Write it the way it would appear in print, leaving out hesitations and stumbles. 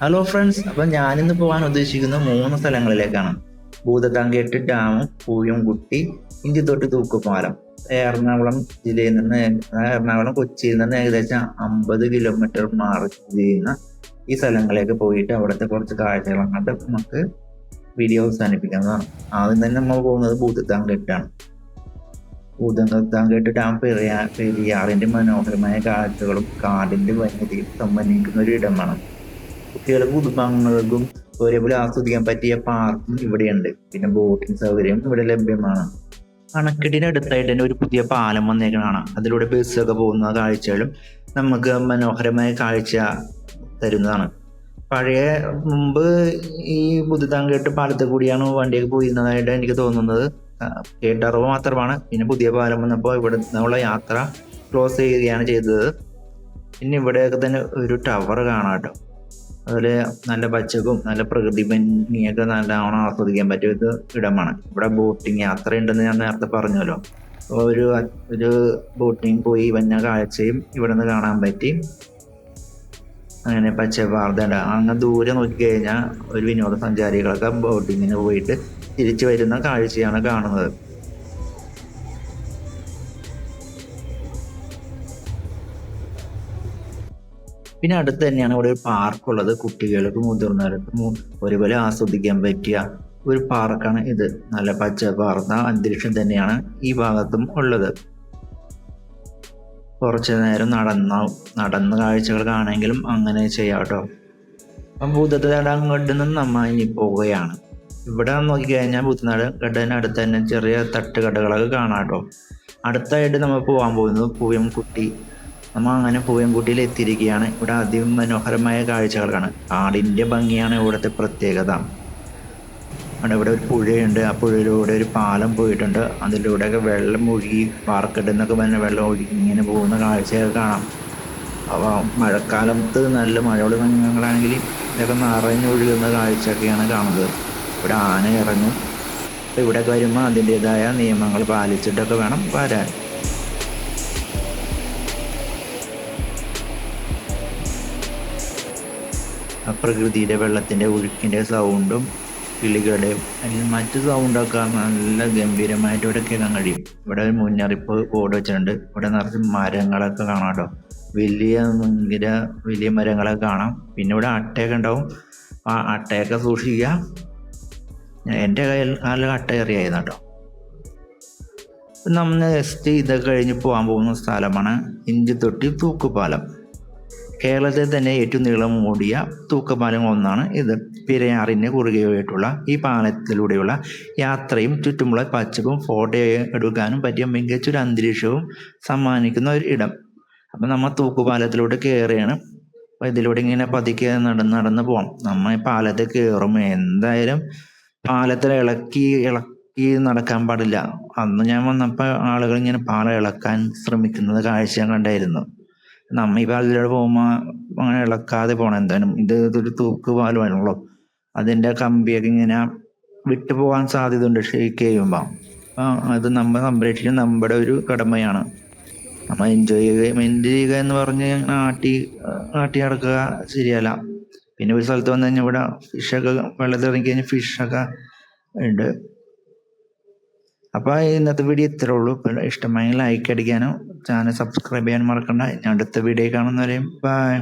Hello friends, അപ്പം ഞാനിന്ന് പോകാൻ ഉദ്ദേശിക്കുന്ന 3 സ്ഥലങ്ങളിലേക്കാണ്. ഭൂതത്താൻകേട്ട് ഡാമും, പൂയംകുട്ടി, ഇഞ്ചിത്തൊട്ടി തൂക്കുപാലം. എറണാകുളം ജില്ലയിൽ നിന്ന് എറണാകുളം കൊച്ചിയിൽ നിന്ന് ഏകദേശം 50 കിലോമീറ്റർ മാറി സ്ഥിതി ചെയ്യുന്ന ഈ സ്ഥലങ്ങളിലേക്ക് പോയിട്ട് അവിടുത്തെ കുറച്ച് കാഴ്ചകൾ കണ്ട് നമുക്ക് വീഡിയോ അവസാനിപ്പിക്കുന്നതാണ്. ആദ്യം തന്നെ നമ്മൾ പോകുന്നത് ഭൂതത്താൻകേട്ടാണ്. ഭൂതത്താൻകേട്ട് ഡാം പെരിയാറിന്റെ മനോഹരമായ കാഴ്ചകളും കാടിന്റെ വന്യതയും സമ്മാനിക്കുന്ന ഒരു ഇടമാണ്. കുട്ടികൾക്കും കുടുംബാംഗങ്ങൾക്കും ഒരേപോലെ ആസ്വദിക്കാൻ പറ്റിയ പാർക്കും ഇവിടെയുണ്ട്. പിന്നെ ബോട്ടിംഗ് സൗകര്യം ഇവിടെ ലഭ്യമാണ്. അണക്കെട്ടിനടുത്തായിട്ട് തന്നെ ഒരു പുതിയ പാലം വന്നേക്കണതാണ്. അതിലൂടെ ബസ്സൊക്കെ പോകുന്ന കാഴ്ചകളും നമുക്ക് മനോഹരമായ കാഴ്ച തരുന്നതാണ്. പഴയ മുമ്പ് ഈ പുതുതാങ്കേട്ട് പാലത്തെ കൂടിയാണ് വണ്ടിയൊക്കെ പോയിരുന്നതായിട്ട് എനിക്ക് തോന്നുന്നത്. കേട്ടറിവ് മാത്രമാണ്. പിന്നെ പുതിയ പാലം വന്നപ്പോൾ ഇവിടെ നിന്നുള്ള യാത്ര ക്ലോസ് ചെയ്യുകയാണ് ചെയ്തത്. പിന്നെ ഇവിടെയൊക്കെ തന്നെ ഒരു ടവർ കാണാം കേട്ടോ. അതിൽ നല്ല പച്ചപ്പും നല്ല പ്രകൃതി ഭംഗിയൊക്കെ നല്ലവണ്ണം ആസ്വദിക്കാൻ പറ്റിയ ഒരു ഇടമാണ്. ഇവിടെ ബോട്ടിങ് യാത്രയുണ്ടെന്ന് ഞാൻ നേരത്തെ പറഞ്ഞല്ലോ. ഒരു ബോട്ടിങ് പോയി വന്ന കാഴ്ചയും ഇവിടെ നിന്ന് കാണാൻ പറ്റി. അങ്ങനെ പച്ചപ്പാർദ്ദ അങ്ങ് ദൂരെ നോക്കിക്കഴിഞ്ഞാൽ ഒരു വിനോദസഞ്ചാരികളൊക്കെ ബോട്ടിങ്ങിന് പോയിട്ട് തിരിച്ചു വരുന്ന കാഴ്ചയാണ് കാണുന്നത്. പിന്നെ അടുത്ത് തന്നെയാണ് ഇവിടെ ഒരു പാർക്കുള്ളത്. കുട്ടികൾക്കും മുതിർന്നവർക്കും ഒരുപോലെ ആസ്വദിക്കാൻ പറ്റിയ ഒരു പാർക്കാണ് ഇത്. നല്ല പച്ചപ്പാർന്ന അന്തരീക്ഷം തന്നെയാണ് ഈ ഭാഗത്തും ഉള്ളത്. കുറച്ചു നേരം നടന്ന കാഴ്ചകൾ കാണുമെങ്കിലും അങ്ങനെ ചെയ്യാം കേട്ടോ. അപ്പം ഭൂതത്താൻ അങ്ങോട്ട് നിന്ന് നമ്മ ഇനി പോവുകയാണ്. ഇവിടെ നോക്കിക്കഴിഞ്ഞാൽ ഭൂതനാട് അടുത്ത് തന്നെ ചെറിയ തട്ടുകടകളൊക്കെ കാണാം കേട്ടോ. അടുത്തായിട്ട് നമ്മൾ പോകാൻ പോകുന്നത് പൂയംകുട്ടി. നമ്മൾ അങ്ങനെ പൂയംകുട്ടിയിൽ എത്തിയിരിക്കുകയാണ്. ഇവിടെ അതിമനോഹരമായ കാഴ്ചകളാണ്. കാടിൻ്റെ ഭംഗിയാണ് ഇവിടുത്തെ പ്രത്യേകത. ഇവിടെ ഒരു പുഴയുണ്ട്. ആ പുഴയിലൂടെ ഒരു പാലം പോയിട്ടുണ്ട്. അതിലൂടെയൊക്കെ വെള്ളം ഒഴുകി പാർക്കെട്ടിൽ നിന്നൊക്കെ തന്നെ വെള്ളം ഒഴുകി ഇങ്ങനെ പോകുന്ന കാഴ്ചയൊക്കെ കാണാം. അപ്പോൾ മഴക്കാലത്ത് നല്ല മഴയുള്ള സമയങ്ങളാണെങ്കിൽ ഇതൊക്കെ നിറഞ്ഞൊഴുകുന്ന കാഴ്ചയൊക്കെയാണ് കാണുന്നത്. ഇവിടെ ആന ഇറങ്ങും. അപ്പോൾ ഇവിടെയൊക്കെ വരുമ്പോൾ അതിൻ്റെതായ നിയമങ്ങൾ പാലിച്ചിട്ടൊക്കെ വേണം വരാൻ. പ്രകൃതിയുടെ വെള്ളത്തിൻ്റെ ഒഴുക്കിൻ്റെ സൗണ്ടും കിളികളുടെയും മറ്റു സൗണ്ടൊക്കെ നല്ല ഗംഭീരമായിട്ട് ഇവിടെ കേൾക്കാൻ കഴിയും. ഇവിടെ ഒരു മുന്നറിയിപ്പ് ബോർഡ് വെച്ചിട്ടുണ്ട്. ഇവിടെ നിറച്ച് മരങ്ങളൊക്കെ കാണാം കേട്ടോ. വലിയ മരങ്ങളൊക്കെ കാണാം. പിന്നെ ഇവിടെ അട്ടയൊക്കെ ഉണ്ടാവും. ആ അട്ടയൊക്കെ സൂക്ഷിക്കുക. എൻ്റെ കാലിൽ അട്ട എറിയായിരുന്നു കേട്ടോ. നമ്മൾ നെക്സ്റ്റ് ഇതൊക്കെ കഴിഞ്ഞ് പോകാൻ പോകുന്ന സ്ഥലമാണ് ഇഞ്ചിത്തൊട്ടി തൂക്കുപാലം. കേരളത്തിൽ തന്നെ ഏറ്റവും നീളം കൂടിയ തൂക്കുപാലം ഒന്നാണ് ഇത്. പെരിയാറിന് കുറുകെയായിട്ടുള്ള ഈ പാലത്തിലൂടെയുള്ള യാത്രയും ചുറ്റുമുള്ള പച്ചപ്പും ഫോട്ടോ എടുക്കാനും പറ്റിയ മികച്ചൊരു അന്തരീക്ഷവും സമ്മാനിക്കുന്ന ഒരു ഇടം. അപ്പം നമ്മൾ തൂക്കുപാലത്തിലൂടെ കയറുകയാണ്. അപ്പം ഇതിലൂടെ ഇങ്ങനെ പതുക്കെ നടന്ന് പോകാം. നമ്മൾ ഈ പാലത്തിൽ കയറും എന്തായാലും പാലത്തിൽ ഇളക്കി നടക്കാൻ പാടില്ല. അന്ന് ഞാൻ വന്നപ്പോൾ ആളുകൾ ഇങ്ങനെ പാലം ഇളക്കാൻ ശ്രമിക്കുന്നത് കാഴ്ച ഞാൻ കണ്ടായിരുന്നു. നമ്മ ഈ പാലത്തിലൂടെ പോകുമ്പോൾ അങ്ങനെ ഇളക്കാതെ പോകണം. എന്തായാലും ഇതൊരു തൂക്കുപാലമാണല്ലോ. അതിൻ്റെ കമ്പിയൊക്കെ ഇങ്ങനെ വിട്ടു പോകാൻ സാധ്യതയുണ്ട് ഷെയ്ക്ക് ചെയ്യുമ്പോൾ. അത് നമ്മൾ സംരക്ഷിക്കുക നമ്മുടെ ഒരു കടമയാണ്. നമ്മൾ എൻജോയ് ചെയ്യുക എന്ന് പറഞ്ഞ് ആട്ടി നടക്കുക ശരിയല്ല. പിന്നെ ഒരു സ്ഥലത്ത് വന്നു കഴിഞ്ഞാൽ ഇവിടെ ഫിഷൊക്കെ വെള്ളത്തിൽ ഇറങ്ങി കഴിഞ്ഞാൽ ഫിഷൊക്കെ ഉണ്ട്. അപ്പോൾ ഇന്നത്തെ വീഡിയോ ഇത്രേ ഉള്ളൂ. ഇഷ്ടമായി ലൈക്ക് അടിക്കാനും ചാനൽ സബ്സ്ക്രൈബ് ചെയ്യാനും മറക്കണ്ട. ഞാൻ അടുത്ത വീഡിയോ കാണുന്നവരെയും ബൈ.